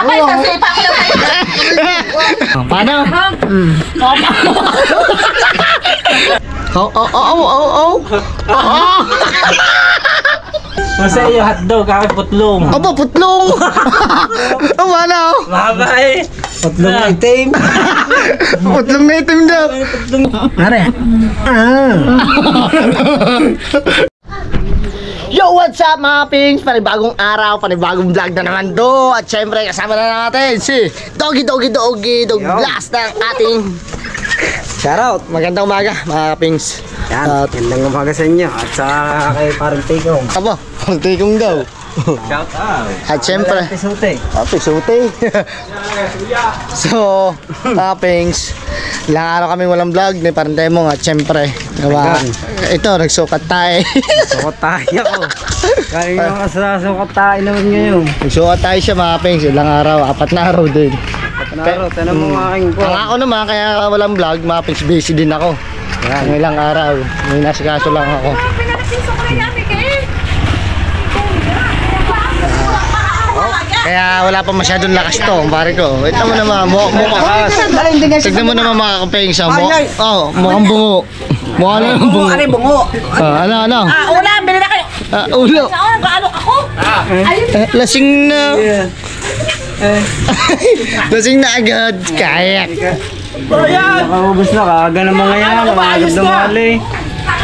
Abay, sasipa ko lang kayo. Paano? Masa iyo hotdog, kakay putlong. Aba, putlong! Ang ano? Mabay! Putlong na itim. Putlong na itim daw. Ano yan? Yo, what's up mga pings? Panibagong araw, panibagong vlog na naman do. At syempre kasama na natin si Doggy Blast ng ating shoutout. Magandang umaga mga pings. Yan, magandang umaga sa inyo. At sa kay parang tikong. Aba, parang tikong daw. Shout out. At syempre Pisute. pisute. So, mga pings, ilang araw kami walang vlog ni Parentemo. At syempre diba, ito, nagsukat tayo. Sukot tayo. Kaya yung kasasukot tayo naman ngayon. Nagsukat tayo siya mga pings, ilang araw, 4 na araw din. Panaro, tanong mo aking ko. Ang ako naman, kaya walang vlog, mga pings, busy din ako. Ang ilang araw, may nasikaso lang ako. Kaya wala pa masyadong lakas to, pare ko. Ito mo naman, tignan mo naman mga kapeng sa mukhang bungo. Mukha na yung bungo. Ano bungo? Ano? Ulam, bili na kayo. Ulo. Saan gaano ako? Lasing na. Lasing na agad. Kaya. Nakaubos na, kaga ng mga yan. Nakagod ng mali.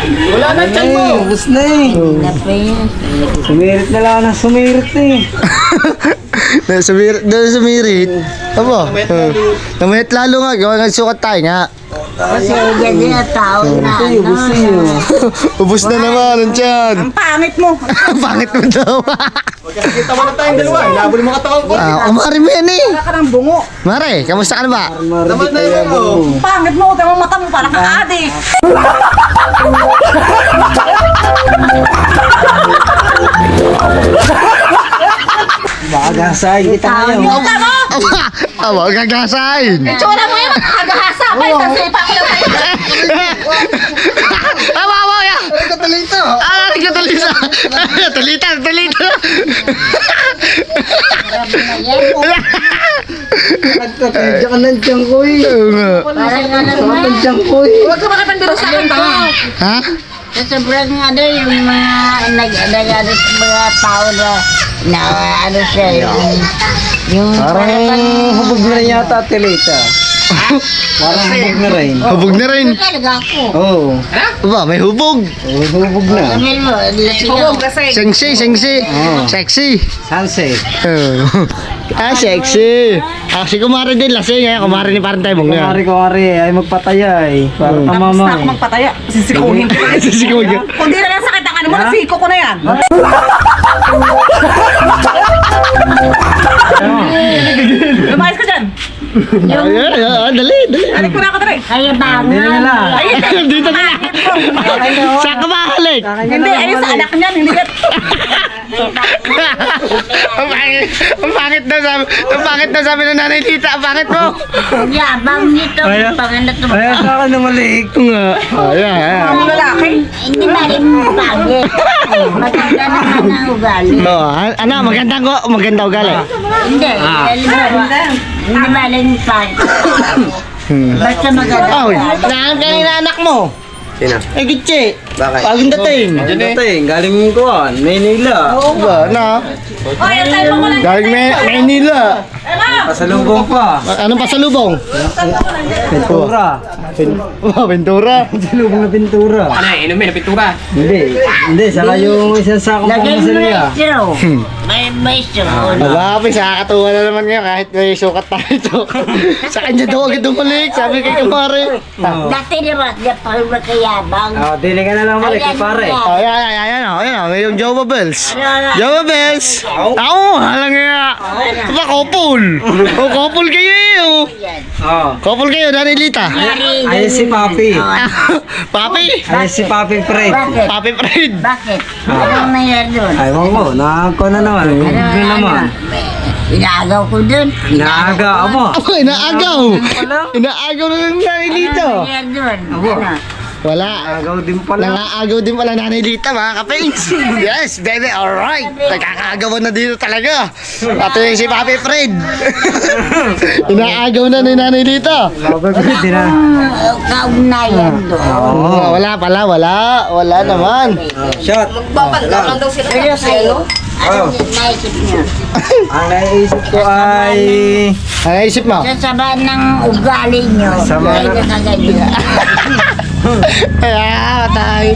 Wala na dyan mo. Ubus na eh. Sumirit na lang na sumirit eh. Sumirit. Aba. Namayat lalo nga. Gawa nga sukat tayo nga. Kasi ganyan na tao na. Ubus na yun. Ubus na naman ang tiyan. Ang pangit mo. Pangit mo daw. Kita mo na tayong dalawa. Labol mo katawan ko. Umari mo yan eh. Wala ka ng bungo. Mare, kamusta ka na ba? Naman na yun mo. Ang pangit mo. Tayo mata mo parang ka-adik. Bagasay kita ngayon. Mata mo. Aba, gagasain. Itsura mo yun. Agahasa. Abay, sasipa ko lang kayo. Aba, yan. Katalito. Nagkatalita. Talita. Diyan ka ng tiyang ko eh. Parang nga naman. Ang tiyang ko eh. Huwag ka makapandiro sa akin ba? Ha? Sa sobrang ano yung mga nag-ano sa mga tao na ano siya yung Parang hubog na rin yata Telita. Parang hubog na rin. Hubog na rin. talaga ako. Oo. Aba, may hubog. Hubog na. Sabihin mo, Huwag kasi. Sexy. Sexy. Sunset. Sexy. Si kumare din lasing. Kumare ni parang tayo nga. Kumari ay magpatayay. Para Tapos na ako tamamay. magpataya. Sisikuhin ko. Sisikuhin. Kung di na lang sakit ang ano mo, nasiko ko na yan. Lumayas ka dyan. Dali. Halik ko na ako dali. kaya ba Hindi na lang. Dito na. Saan ka mahalik? Hindi, ayun sa anak niyan. Hindi ka. Ang pangit na sabi ng nanay Tita. Ang pangit mo. yabang nito Kaya- pangalat mo Kaya sa akin na maliik. Nga. Ayan. Ang lalaki. hindi maling mo pagit maganda naman ang ugali Ano, maganda ugali. hindi hindi maling pagit basta maganda Oh, kanina anak mo. Sino? Gitche. Bakit? Paging dating. Dating, galing kuhan, Maynila. Ba, na? O, yan tayo mo lang. Galing Maynila. Pasalubong pa. Anong pasalubong? Pintura. Ventura. Pasalubong na pintura. Ano, inumin na pintura. Hindi, saka yung isang sakong lagay mo pamasalya. maestro may maestro Agapis, nakakatuwa na naman nga kahit may sukat tayo. Sa kanya daw agad umalik. Sabi kay kumare. dati naman dapat magkayabang Dili ka na lang mali, kay pare. Ayan, may yung Jova Bells. Jova Bells. Halang nga. Ba, couple. Couple kayo Couple kayo, Danilita. Ayun si Papi. Papi. Ayun si Papi Fred. bakit? Papi Fred. bakit? anong nangyari doon? Ayaw ko, nakako na naman. Hindi naman. Inaagaw ko dun. Naaga, abo. Inaagaw. Inaagaw na ng Danilita. Ano nangyari doon? Ano? Wala. Agaw din pala. Nangaagaw din pala Nanay Lita, mga kapings. Yes, baby, alright. Nagkakaagawan na dito talaga. Pati si Papi Fred. Inaagaw na ni Nanay Lita. Babagod din na. Kaugnayan doon. Oh, wala pala, wala naman. Shot. Ano naisip niyo? Ang naisip ko ay... Ang naisip mo? Sa sama ng ugali niyo. Sama Ay, na- nakaganyan. Kaya, patay.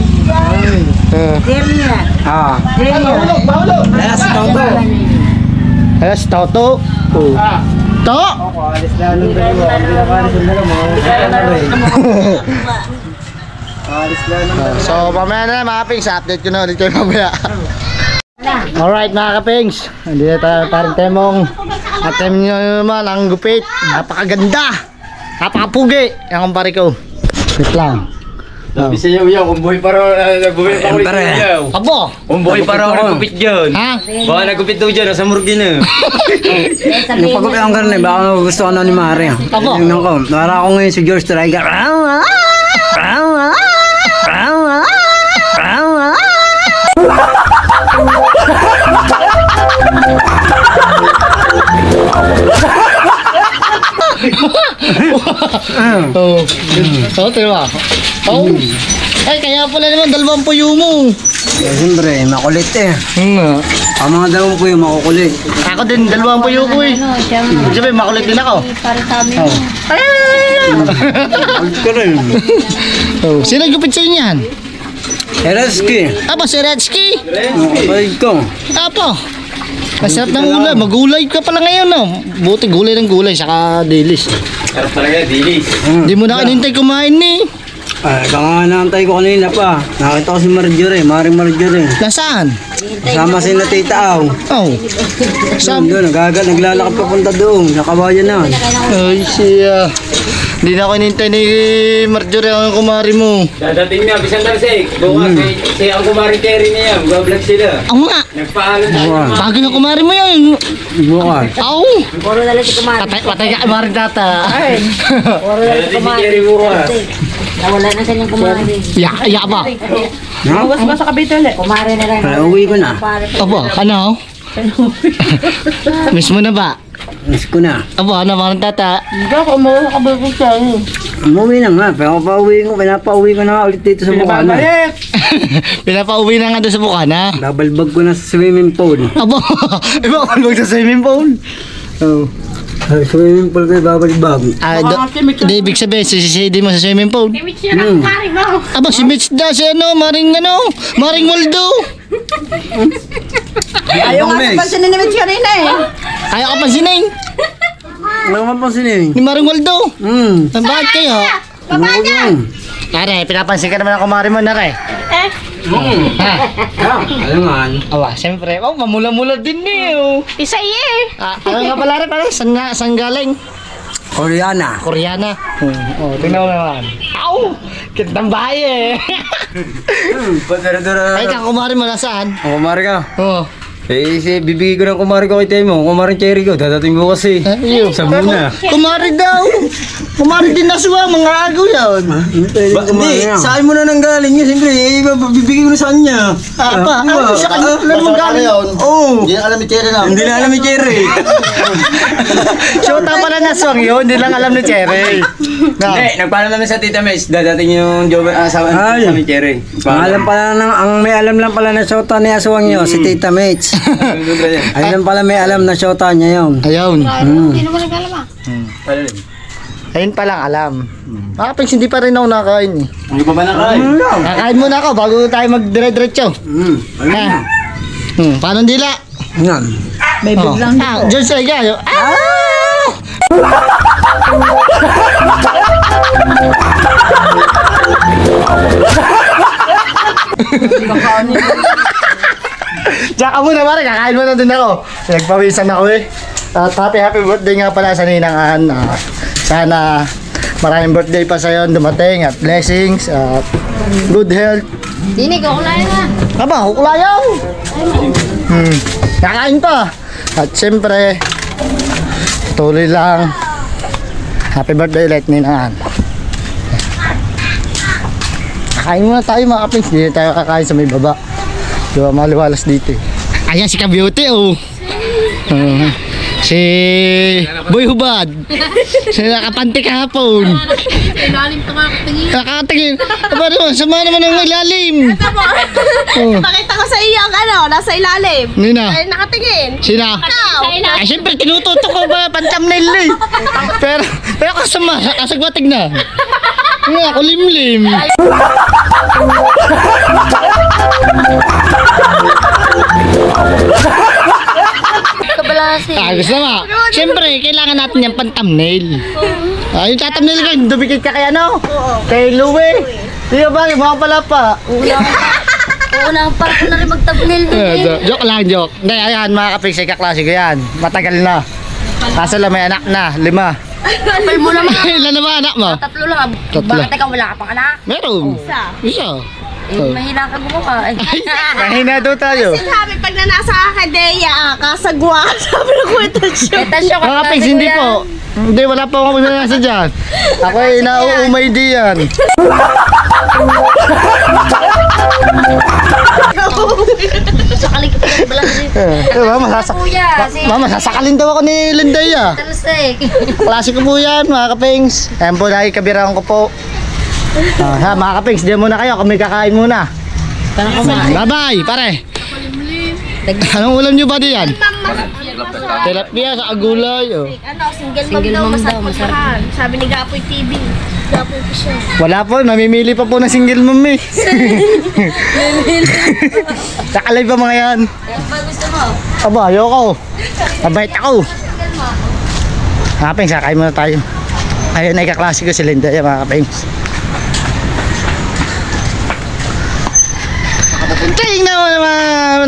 Seryo. Ah. Seryo. Last toto. Kaya, si Toto. To? Alis na nung dalawa. Hindi nakaalis yung dalawa. Alis na nung So, mamaya na mga kapings, update ko na ulit kayo mamaya. Alright mga kapings, hindi na tayo parang temong atem nyo naman ang gupit, napakaganda, napakapugi, yung kumpare ko. Wait lang. Sabi sa iyo, kung buhay pa raw, buhay pa ulit niyo. Abo! Kung buhay pa raw, nagupit dyan. Ha? Baka nagupit daw dyan, nasa murgi na. Yung pag-upiang ka rin, baka gusto ko na ni Mari. Abo. Tingnan ko, para ako ngayon si George Striker. Oo. Oo, diba? Oo. Ay, kaya pala naman, dalawang puyo mo. Siyempre, makulit eh. Ang mga dalawang po yung makukulit. Ako din, dalawang puyo ko eh. Sabi, makulit din ako. Para sa amin. Makulit ka rin. Oh. Sino gupit sa inyo yan? Ereski. Apo, si Redsky. Makulit ko. Apo. Masarap ng gulay. Magulay ka pala ngayon, no? Buti gulay ng gulay, saka dilis. Sarap talaga, dilis. Hindi mo na kinintay kumain ni. Ay, baka naantay ko kanina pa. Nakita ko si Marjorie, Maring Marjorie. Nasaan? Kasama si na Tita Aw. Oh. Saan? Doon, naglalakad papunta doon. Sa kabayan na. Ay, siya. Hindi na ako kinintay ni Marjorie ang kumari mo. Dadating na, bisan tarsik. Bukas, siya ang kumari Terry niya. Mag-vlog sila. Ako nga. Nagpaalam na. Bago na kumari mo yun. Bukas. Aw. Puro na lang si kumari. Patay ka kumari data. Puro na lang si Dadating si kumari. Terry bukas. Nawala na kanyang kumari. Ya ba? Ha? Bukas ba sa Cavite ulit? Kumari na lang. Kaya uwi ko na. Kumari. Apo, ano? Miss mo na ba? Miss ko na. Apo, ano mga tata? Hindi ako umuwi sa Cavite siya. Umuwi na nga. Pero pinapauwi ko na nga ulit dito sa Bukana. Pinapauwi na nga doon sa Bukana. Babalbag ko na sa swimming pool. Abo, iba ako mag sa swimming pool. Oh. Sa swimming pool ko babalbag. Hindi ibig sabihin, sisisidi mo sa swimming pool. Aba, si Mitch da, si ano, Maring Waldo. Ayaw nga sa pansin ni Mitch kanina eh. Kaya ka pansinin, Ano man pansin eh? ni Maring Waldo. Bakit kayo? Ano? Nare, pinapansin ka naman ako Maring mo, Nare. Ha? Alam nga. Aba, siyempre. Oh, mamula-mula din niyo. Isa eh. Ano nga pala rin pala? Saan galing? Koreana. Koreana. Oh, tingnan mo naman. Aw! Kitang bahay eh. Ay, kakumari mo nasaan? Ang kumari ka. Oh. Bibigay ko ng kumari ko kay Temo. Kumaring Cherry ko. Dadating bukas eh. Sa muna. Kumari daw. Kumari din naswa, mga agaw yan. Hindi, sa akin mo na nanggaling yun. Siyempre, bibigay ko na sa kanya. Apa? Ano sa kanya? Ano mong galing? Oo. Hindi na alam ni Cherry na. Hindi na alam ni Cherry. Shota pala naswang yun, hindi lang alam ni Cherry. Hindi, nagpaalam namin sa Tita Mes. Dadating yung job sa ni Cherry. Ang may alam lang pala na shota ni Aswang nyo, si Tita Mates. Ayun pala may alam na shota niya yun. Ayun. Sino mo nag-alam ah? Ayun pa lang alam. Makapings, hindi pa rin ako nakain eh. Hindi pa ba nakain? Nakain muna ako bago tayo mag-dire-diretso. Ha? Paano dila? Yan. May biglang dito. Diyan sa igayo. Tsaka muna pare, kakain muna din ako. Nagpawisan ako eh. At happy birthday nga pala sa Ninang Ann. Sana maraming birthday pa sa'yo dumating at blessings at good health. Dinig ako lang na. Aba, huklayaw! Kakain pa! At siyempre, tuloy lang. Happy birthday ulit, Ninang Ann. Kain muna tayo mga kapings. Hindi tayo kakain sa may baba. Diba maliwalas dito eh. Ayan si Ka-Beauty oh. Si Boy Hubad. Si nakapanti kahapon. Ilalim ito kakatingin. Nakakatingin. Aba naman, sama naman ang ilalim. Pakita ko sa iyo ang nasa ilalim. Nina. Ay, nakatingin. Sina? Ay, siyempre, tinututok ko ba pantamnail eh. Pero kasama, kasagwatig na. Nga, kulimlim. Kabalasi. Gusto mo? Siyempre, kailangan natin yung pan-thumbnail. Yung tathumbnail ka, dumikit ka kay ano? Kay Louie. Di ba, mga pala pa. Una pa ako na rin mag-thumbnail. Joke lang, joke. Hindi, ayan, mga kapixay kaklase ko yan. Matagal na. Kaso lang may anak na, 5. Kapal mo naman. Ilan na ba anak mo? 3 lang. Tatlo. Bakit ikaw wala ka pang anak? Meron. Isa. Mahina ka gumawa. Mahina daw tayo. Sabi, pag na nasa akadeya, kasagwa. Sabi na kwenta siya. Mga kapix, hindi po. Hindi, wala po akong nasa dyan. Ako ay nauumay diyan. Sakali ka pa balasi. Mama, sasakalin daw ako ni Lindaya. Talasik. Klase ko po yan, mga kapings. Ayan po, nakikabiraan ko po. Mga kapings, diyan muna kayo. Kami kakain muna. Bye-bye, pare. Anong ulam nyo ba diyan? Tilapia sa agulay. Oh. Single mom daw, masarap. Sabi ni Gapoy TV. Gapoy ko siya. Wala po, namimili pa po ng single mom eh. Nakalay pa mga yan. Ba gusto mo? Aba, ayoko. Mabait ako. Mga kapings, kakain muna tayo. Ayun ay kaklase ko si Lindaya, mga kapings. Tingnan mo naman!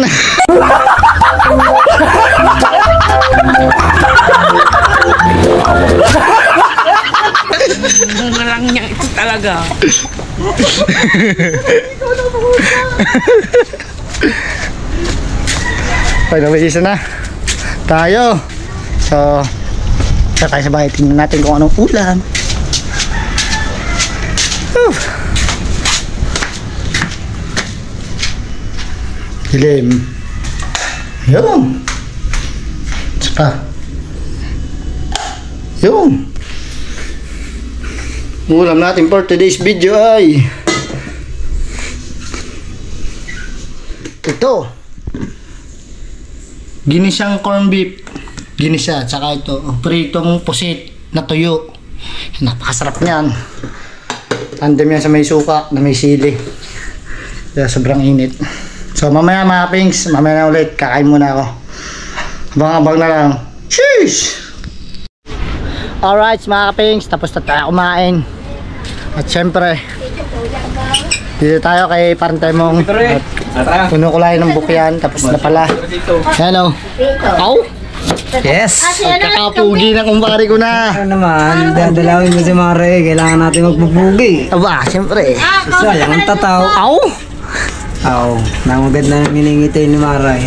Lang niya ito talaga. Pag nabisisa na tayo. So, tayo sa bahay. Tingnan natin kung anong ulam. Dilim. Yun. Saka. Yun. Ulam natin for today's video ay ito. Ginisang corn beef. Ginisa. Tsaka ito. Pritong pusit na tuyo. Napakasarap niyan. Tandem yan sa may suka na may sili. Kaya sobrang init. So mamaya mga pings, mamaya na ulit, kakain muna ako. Abang-abang na lang. Cheers! Alright mga pings, tapos na tayo kumain. At syempre, dito tayo kay Parentemong. Kunukulay ng bukyan, tapos na pala. Yan o. Aw! Yes! Kakapugi ng kumpare ko na. Ano naman, dadalawin mo si Mare, kailangan natin magpupugi. Aba, syempre. Sayang ang tataw. Aw! Aw, namagad na miningiti ni Maray.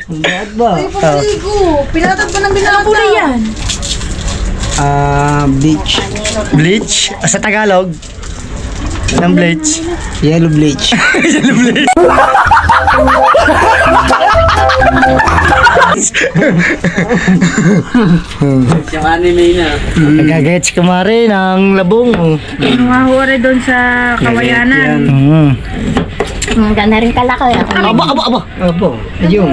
Ang bad ba? Pinatag pa ng binata. Yan. Bleach. Bleach? Sa Tagalog? Ng bleach? Yellow bleach. Yellow bleach. Yung anime na. Nagagets ka mare ng labong. Mahuri doon sa kawayanan. Ang ganda rin kalako yan. Aba, aba, aba. Opo, ayun.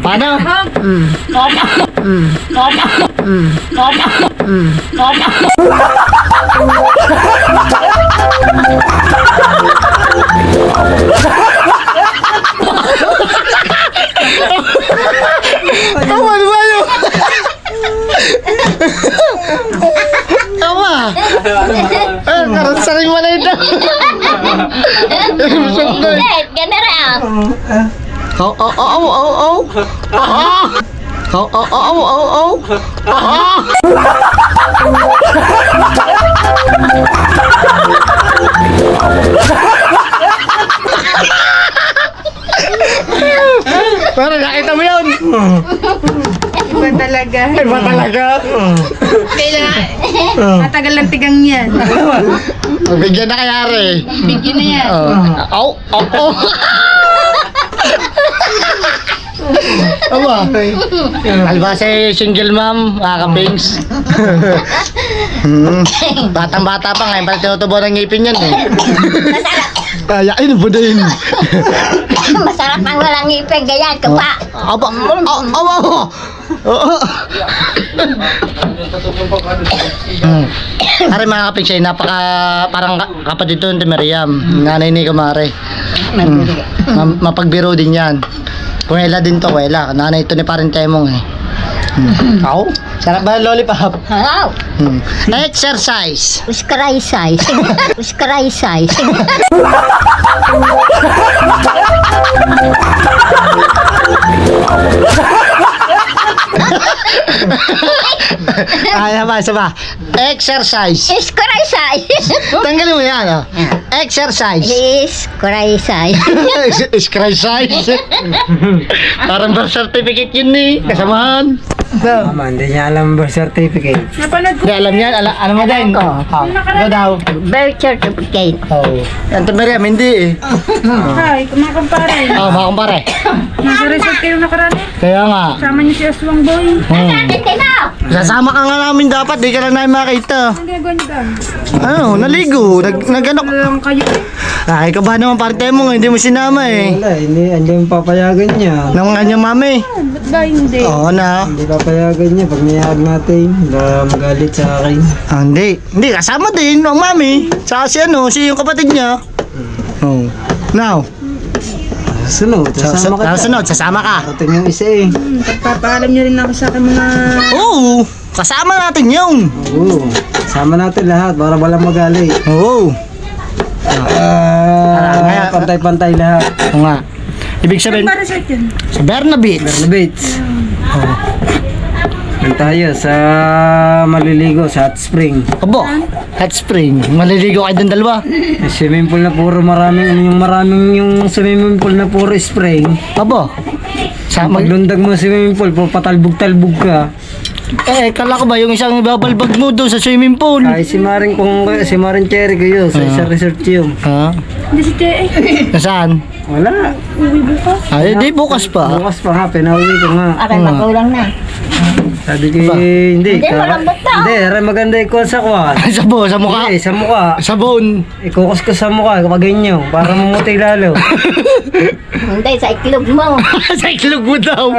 Paano? Tama ba yun? Tama. Karansaring wala ito. Ganda rin. Oh, oh, oh, oh, oh, oh. Oh, oh, oh, oh, oh, oh. Parang nakita mo yun. Iba talaga. Iba talaga. Kailangan. Matagal lang tigang yan. Bigyan na kaya rin. Bigyan na yan. Au! Aba, albase single mom, mga kapings. Batang-bata pa ngayon, pala tinutubo ng ngipin yan eh. Ay, po din. Masarap ang walang ngipin, ganyan, kapa. Aba, Are mga kapings ay napaka, parang kapatid ito ni Miriam, nanay ni Kumare. Mapagbiro din yan. Kuwela din to, kuwela. Nanay ito ni Parin Temong eh. Ako? Sarap ba yung lollipop? Wow! Exercise! Uskaraysay. Uskaraysay. Isa ba? Exercise! Uskaraysay. Tanggalin mo yan, oh. Exercise! Uskaraysay. Exercise! Parang birth certificate yun eh. Kasamahan. Mama, hindi niya alam birth certificate. Hindi, alam yan. Alam mo din. Ikaw daw. Birth certificate. Oh. Yan, Miriam, hindi eh. Hi, kumakampare. Oh, mga kumpare. Nasa resort kayo nakaraan. Kaya nga. Sama niyo si Aswang Boy. Sasama ka nga namin dapat. Di ka lang namin makita. Ang gagawa niyo doon? Ano, naligo. Nag-ano. Alam kayo. Ay, ikaw ba naman Parin Temong? Hindi mo sinama eh. Wala, hindi mo papayagan niya. Nang mga niya mami. Ba't ba hindi? Oo na. Hindi papayagan niya pag niyag natin. Baka magalit sa akin. Hindi. Hindi, kasama din ang mami. Saka si ano, si yung kapatid niya. Oh. Now, Sunod, sasama ka. sunod, sasama ka. Atin yung isa eh. Pagpapaalam niyo rin ako sa akin mga... Oo, kasama natin yun. Oo. Sama natin lahat para walang magalit. Oo. Pantay-pantay lahat. Oo nga. Ibig sabihin, Para resort yun. sa Bernabit. Beach. Yan tayo sa maliligo sa hot spring. Abo, hot spring. Maliligo kayo dun dalawa. Yung swimming pool na puro maraming yung swimming pool na puro spring. Abo. Sa Maglundag mo sa swimming pool, patalbog-talbog ka. kala ko ba yung isang babalbag mo doon sa swimming pool? Ay, si Maring Cherry ko yun, sa isang resort yun. Ha? Hindi si Che eh. Nasaan? Wala. Uwi bukas. Ay, di bukas pa. Bukas pa nga, pinauwi ko nga. Aray, magulang na. Sabi ko, hindi. Hindi, malambot na. Hindi, aray maganda ikaw sa kwan. Sabo, sa mukha. Hindi, sa mukha. Sabon. Ikukos ko sa mukha, kapag ganyan, para mamuti lalo. Hindi, sa iklog mo. Sa iklog mo daw.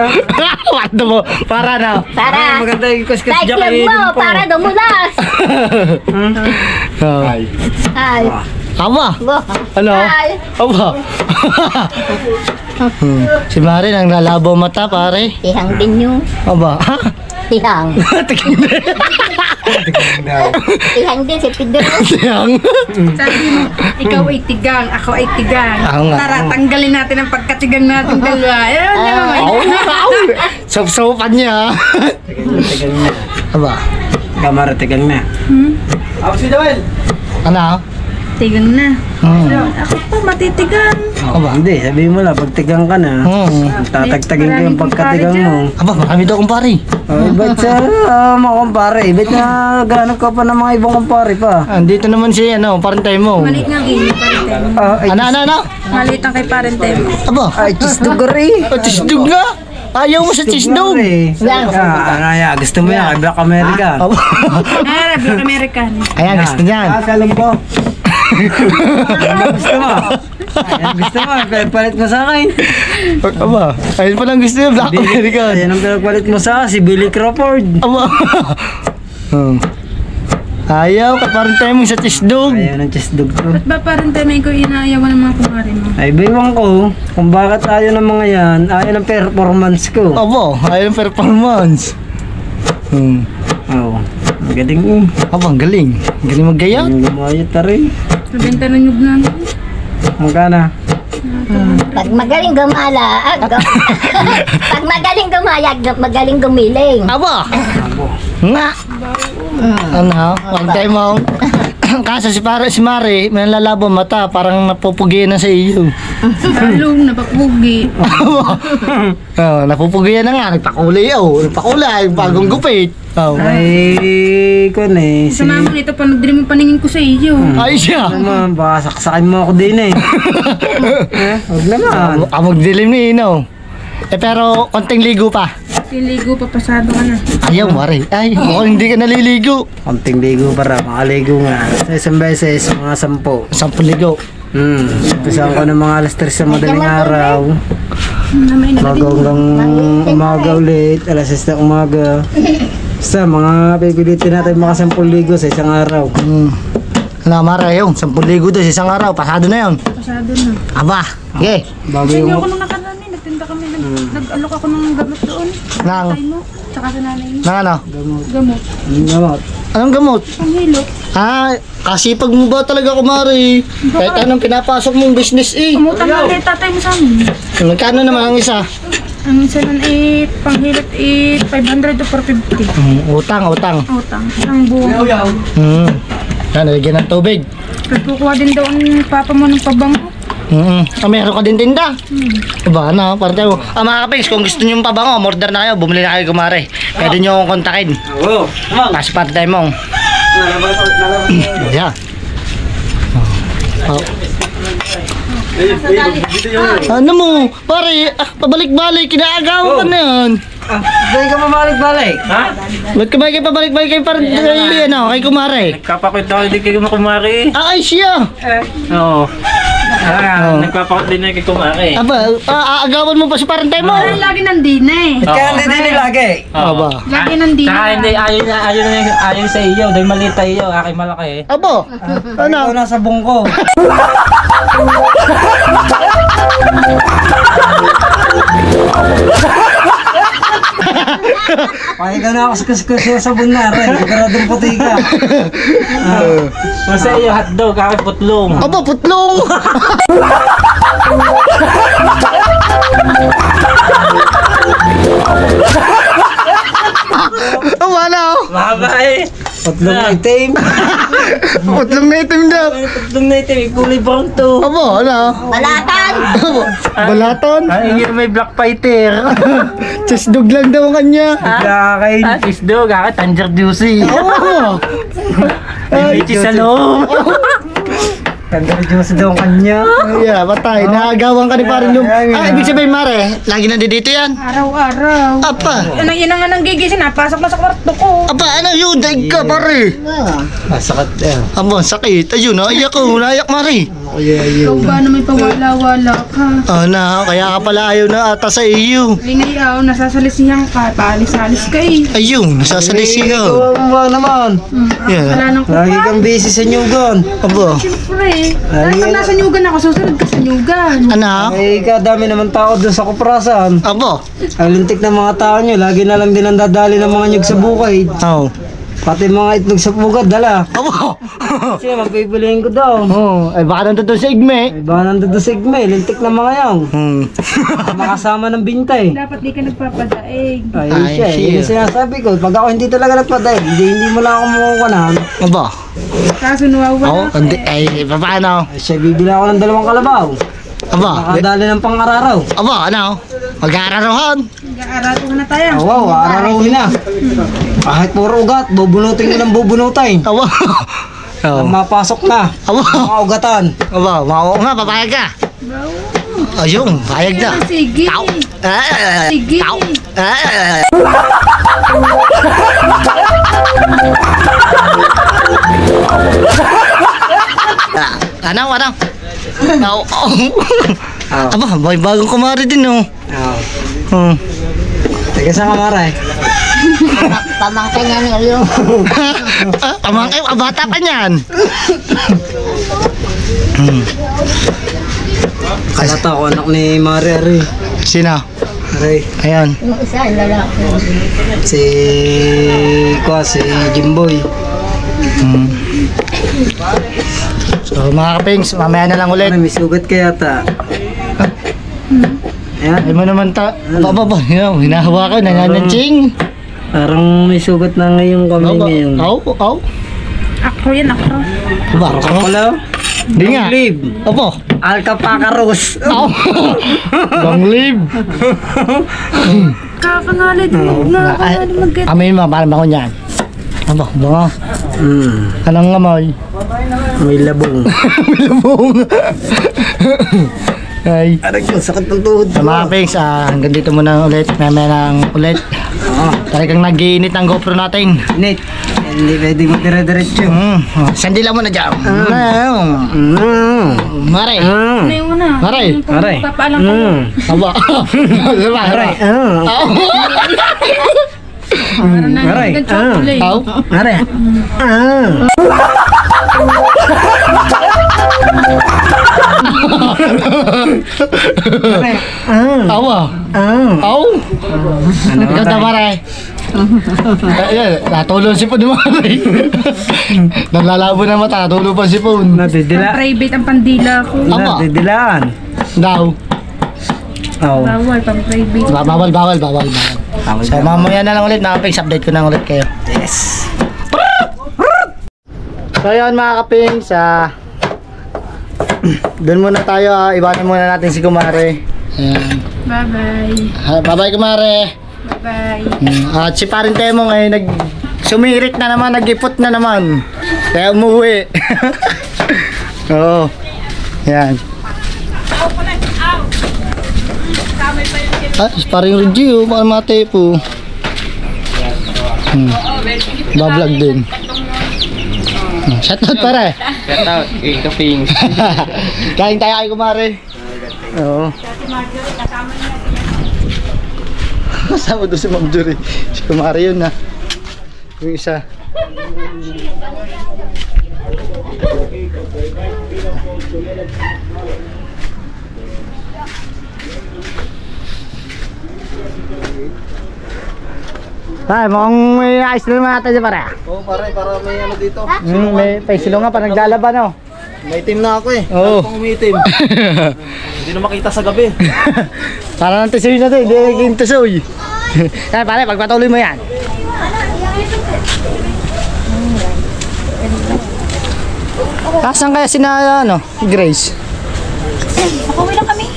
What mo? Para na. Para. Maganda ikukos ko Sa sa iklog mo, para dumulas. Oh. Ay. Ama. Bo. Ano? Ay. Aba. Si Mari nang lalabo mata pare. Tihang din yung. Aba. Tihang. Tihang din si Pedro. Siyang. Sabi mo, ikaw ay tigang, ako ay tigang. Ako nga. Tara, tanggalin natin ang pagkatigang natin dalawa. Ayun naman. Sop-sopan niya. Aba. Kamaratigan na. Ano? Tigang na. Ako pa, matitigang. Aba. Hindi, sabihin mo lang, pag tigang ka na, tatagtagin ko yung pagkatigang mo. Aba, marami daw kumpare. Ay, ba't sa mga kumpare? Ba't na ganap ka pa ng mga ibang kumpare pa? Andito naman si ano, Parentay mo. Maliit nga ang inyo, parentay. Ano? Maliit ang kay parentay mo. Aba. Ay, chisdugari! Chisdog nga. Ayaw mo sa chisdog. Gusto mo yan, kay Black America. Aba. Ah, Black American. Ayan, gusto niyan. Salam ko. Gusto mo? Ayan, gusto mo, palit mo sa akin. Aba. Ayun pa lang gusto niya, Black American. Ayan ang pinagpalit mo sa akin, si Billy Crawford. Aba. Ayaw ka Parentay mo sa chisdog. Ayan ang chisdog ko. Ba't ba parentay may ko inaayawan ng mga kumari mo? Ay, baywang ko, kung bakit ayaw ng mga yan, ayaw ng performance ko. Aba, ayaw ng performance. Oo. Ang galing eh. Aba, ang galing. Ang galing maggaya. Ang gumayot na rin. Nabenta ng nyug na. Magkana? Pag magaling gumala, pag magaling gumayag, magaling gumiling. Aba. Nga. Ano? Parentay mo. Kaso si Mare, may lalabo mata, parang napupugian na sa iyo. Talong, napapugi. Oh, napupugian na nga, nagpakulay nagpakulay, bagong gupit. Oh. Ay, ko na eh. Sa naman ito, panagdiri mo paningin ko sa iyo. Ay siya. Naman, baka saksakin mo ako din eh. Huwag naman. Magdilim ni Ino. Pero konting ligo pa. Tiligo, papasado ka na. Ayaw, Mare. Ay, mukhang hindi ka naliligo. Konting ligo para, makaligo nga. Sa isang beses, mga 10. 10 ligo. Umpisahan ko ng mga alas 3 sa madaling araw. Namay na Bago hanggang umaga ulit, alas 6 ng umaga. Basta mga pipilitin natin mga 10 ligo sa isang araw. Ano, Mare, yun, 10 ligo doon sa isang araw. Pasado na yun. Pasado na. Aba, okay. Bago Kasi yung... ako nung nakaraan eh, nagtinda kami, nag-alok ako ng gamot doon. Nang, Tatay mo, tsaka sa nanay mo. nang ano? Gamot. Gamot. Anong gamot? Panghilo. Ah, kasipag mo ba talaga, Kumari? Kahit anong pinapasok mong business eh. Umutang na ulit tatay mo sa amin. Magkano naman ang isa? Ang isa nun eh, panghilot eh, 500 to 450. Utang. Utang. Ang buong. Yan, nalagyan ng tubig. Nagkukuha din daw ang papa mo ng pabango. Meron ka din tinda. Diba, ano, parte mo. Mga kapings, kung gusto nyo yung pabango, order na kayo, bumili na kayo, Kumari. Pwede nyo akong kontakin. Oo. Kasi parte tayo mong. Yeah. Oh. Ano mo, pare, pabalik-balik, kinaagaw ka na yan. Dahil ka mabalik-balik. Ha? Ba't ka ba kayo pabalik-balik kayo parang kay Kumari? Nagpapakwento ako din kay Kumari. Ay, siya! Oo. Nagpapakwento din kay Kumari. Aba, aagawan mo pa si parentay mo. Ay, lagi nandina eh. Kaya hindi lagi. Aba. Lagi nandina. Tsaka hindi, ayaw sa iyo. Dahil maliit tayo iyo, aking malaki eh. Abo, Ikaw ano? nasa bungko. Pakay ka na ako sa sabon na rin. Karadong puti ka. Masa iyo, hotdog, aking putlong. Aba, putlong! Aba, ano? Mahaba eh. Putlong na itim. Putlong na itim daw. Putlong na ito, may kulay brown to. Aba, ano? Balatan! Balaton? Ay, hindi may black fighter. Chest dog lang daw ang kanya. Kakain. Isdog, aking tanger juicy. Oo. Ay, sa loob. Kanda juice daw ang kanya. Yeah, patay. Naagawan ka ni parin Lum. Ibig sabihin, Mare, lagi nandito yan. Araw-araw. Apa? Yan ang nga nang gigising, napasok na sa kwarto ko. Apa, ano yun? Daig ka, pare. Masakit eh. Aba, sakit. Ayun, naiyak ko. Naiyak, Mare. Ikaw ba na may pawala-wala ka? Kaya ka pala ayaw na ata sa iyo. Ay ngayaw, nasasalisihan ka, paalis-alis ka eh. Ayun, nasasalisiyo. Ikaw ba naman? Yeah. Wala nang Lagi kupa. kang busy sa nyugan. Aba, Siyempre, dahil pag nasa nyugan ako, susunod ka sa nyugan. ano? Ay, kadami naman tao doon sa kuprasan. Aba. Ang lintik ng mga tao nyo, lagi na lang din ang dadali ng mga nyug sa bukid. Oh. Pati mga itlog sa pugad, dala. Aba. Kasi magpipiling ko daw. Oh, ay baka nandito sa igme. Ay, ba nandito sa igme, lintik na mga yan. Makasama ng bintay. Dapat di ka nagpapadaig. Ay, Ay, siya. siya. Yun yung sinasabi ko. Pag ako hindi talaga nagpadaig, hindi mo lang ako makukunan. Aba. Kaso nawawala Oh, ka hindi. eh. Ay, paano? Ay, siya, bibili ako ng 2 kalabaw. Aba. Nakadali ng pang-araraw. Aba, ano? Mag-aararohan. Nag-aarato ka na tayo. Oh, wow, ararawin na. Kahit puro ugat, bubunutin ko ng bubunutin. Aba. Oh. Mapasok na. Aba. Mga ugatan. Aba, mao nga, papayag ka. Ayun, payag na. Sige. Tao. Sige. Tao. Ano? Aba, may bagong kumari din, oh. Oh. Teka sa kamaray. Pamangkin niya ni Leo. Pamangkin, bata pa niyan. Kalata ko anak ni Mari Ari. Sino? Ari. Ayan. Yung isa, lalaki. Si Jimboy. So mga kapings, mamaya na lang ulit. May sugat ka yata. Ayan. Ay mo naman Baba, hinahawa ko, nanananching. Parang may sugat na ngayong kami ngayon. Aw. Akro yan, akro. Baro ka Hello? Hindi nga. Live. Opo. Alcapaca Rose. Long live. Kakangalid mo na. Mag-get. Amoy mo, parang bango niyan. Aba, bango. Anong amoy? May labong. May labong. Ay. Aray ko, sakit ng tuhod. Sa mga pigs, hanggang dito muna ulit. Mamaya lang ulit. Talagang nag-iinit ang GoPro natin. Nate, hindi pwede mo dire-diretso. Sandila mo na dyan. Maray. Ano yung una? Maray. Aray. Papaalam ka mo. Aba. Diba? Aray. Parang Aray. nagagad chocolate. Aw. Aray. Awa. Aw. Ikaw na Maray. Ayan, natulog si Pon Maray. Nalalabo na mata, natulog pa si Pon. Natidila. Private ang pandila ko. Ama. Natidilaan. Daw. Oh. Bawal, pang private. Bawal. So mamaya na lang ulit, mga pigs, update ko na ulit kayo. Yes. So yun mga kapings, doon muna tayo, iwanan muna natin si Kumare. Ayan. Bye-bye. Bye-bye Kumare. Bye-bye. At si Parin Temo ngayon sumirit na naman, nag-ipot na naman. Kaya umuwi. Oo. Yan. Paring Reggie, baka mate po. Bablog din. Shoutout pare. Shoutout, kapings. Kain tayo kay Kumare. Oo. Kasama doon si Ma'am Jury. Si Kumare yun na. Yung isa. Ay, mukhang may ayos na naman natin dyan pare. Oo pare, para may ano dito. May silo nga pa naglalaban oh. May team na ako eh. Oo. Pang umitim. Hindi na makita sa gabi. Para nang tisoy na to, hindi naging tisoy. Ay pare, pagpatuloy mo yan. Asan kaya sina Grace? Pauwi lang kami.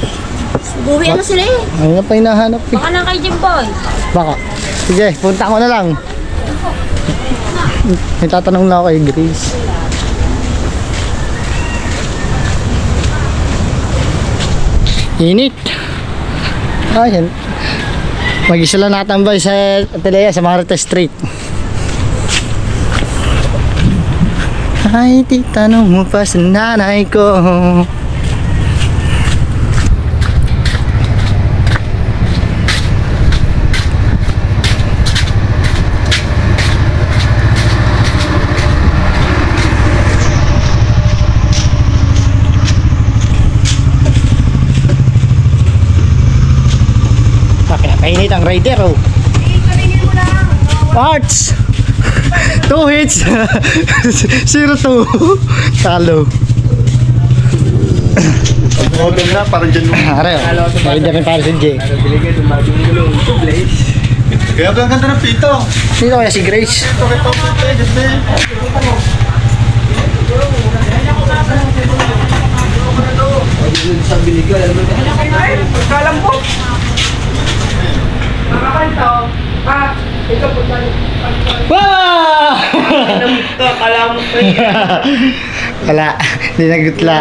Buwi na sila eh. Ayun na pa hinahanap eh. Baka na kay Jimboy. Baka. Sige, punta ko na lang. May tatanong na ako kay Grace. Init. Ayan. Mag-isa lang natambay sa Atalaya, sa Marites Street. Ay, titanong mo pa sa nanay ko. Painit ang rider oh. Parts 2 hits 0-2 talo. Model na, parang dyan mo. Are oh, rider rin para si Jay. Kaya ang ganda ng pito. Sino kaya si Grace? Wow! Wala, hindi nagutla.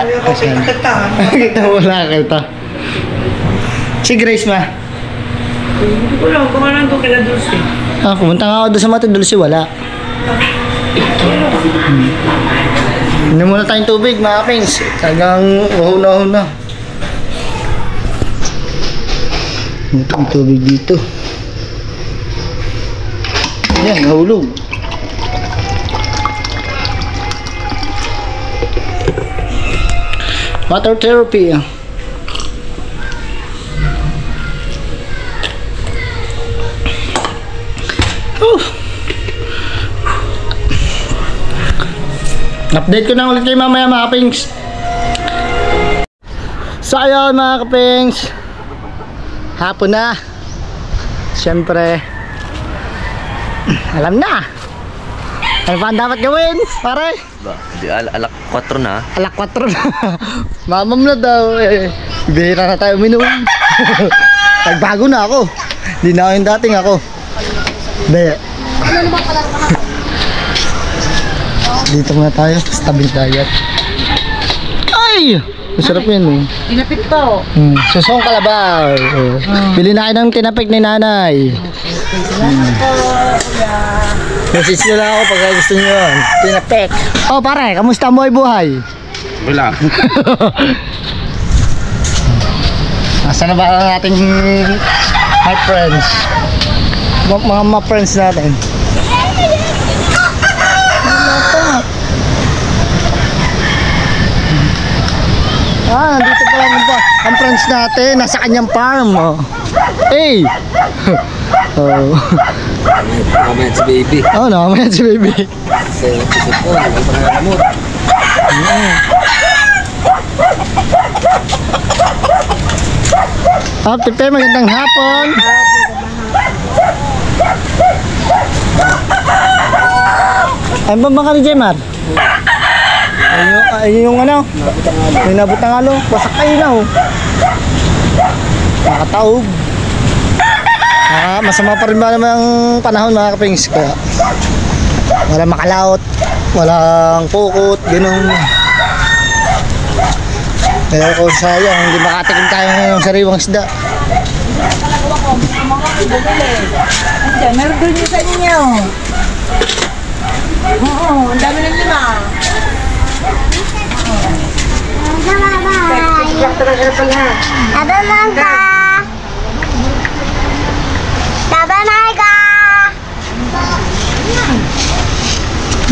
Kita mo wala kita. Si Grace ma. Wala, kumanan ko kila Dulce. Pumunta nga ako doon sa Mata Dulce, wala. Hindi muna tayong tubig mga pings. Talagang uhaw na. Ito ang tubig dito. Yan, nahulog. Water therapy. Update ko na ulit kayo mamaya mga kapings. So ayun mga kapings, hapon na. Siyempre alam na Ano pa ang dapat gawin, pare? Alak 4 na. Alak 4 na. Mamam na daw. Bihira na tayo uminom. Pagbago na ako. Hindi na ako yung dating ako. Hindi. Dito muna tayo. Sa tabing dagat. Ay! Masarap yan eh. Tinapit po. Susong kalabaw. Bili na kayo ng tinapik ni nanay. Message nyo lang ako pag gusto nyo yun. Tinapik. Oh pare, kamusta mo ay buhay? Wala. Nasaan na ba ang ating my friends? Mga friends natin. Nandito pa lang ba? Ang friends natin, nasa kanyang farm. Oh. Hey! Oh. Kamay si baby. Oh, naman si baby. Pepe, magandang hapon. Ano ba bangka ni Jemar? Ayun yung ano? May nabutang alo. Wasak kayo na oh. Nakataog. Masama pa rin ba naman ang panahon mga kapings. Kaya walang makalaot, walang pukot, ganun. Kaya kung sayang, hindi makatikim tayo ng sariwang isda. Meron doon yung sa inyo. Oo, ang dami ng lima. Tabanay ka! Tabanay ka!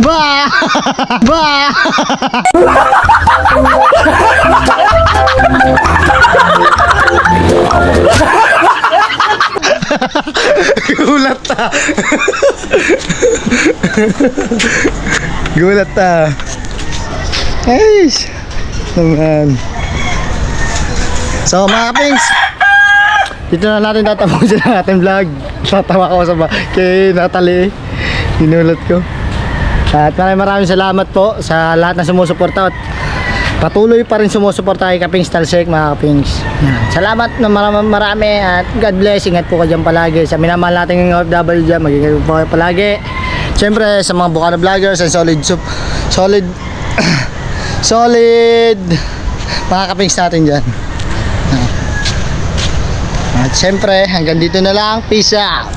Ba! Ba! Gulat ta. Gulat ta. Guys. Naman. So mga kapings, dito na natin tatapusin ang ating vlog. Tatawa ko sa kay Natalie. Ginulat ko. At maraming salamat po sa lahat na sumusuporta at patuloy pa rin sumusuporta kay Kapings Talsek mga kapings. Salamat na marami at God bless. Ingat po kayo dyan palagi. Sa minamahal natin ng OFW dyan, mag-ingat po kayo palagi. Siyempre sa mga Bukana vloggers and solid mga kapings natin dyan. At siyempre hanggang dito na lang. Peace out.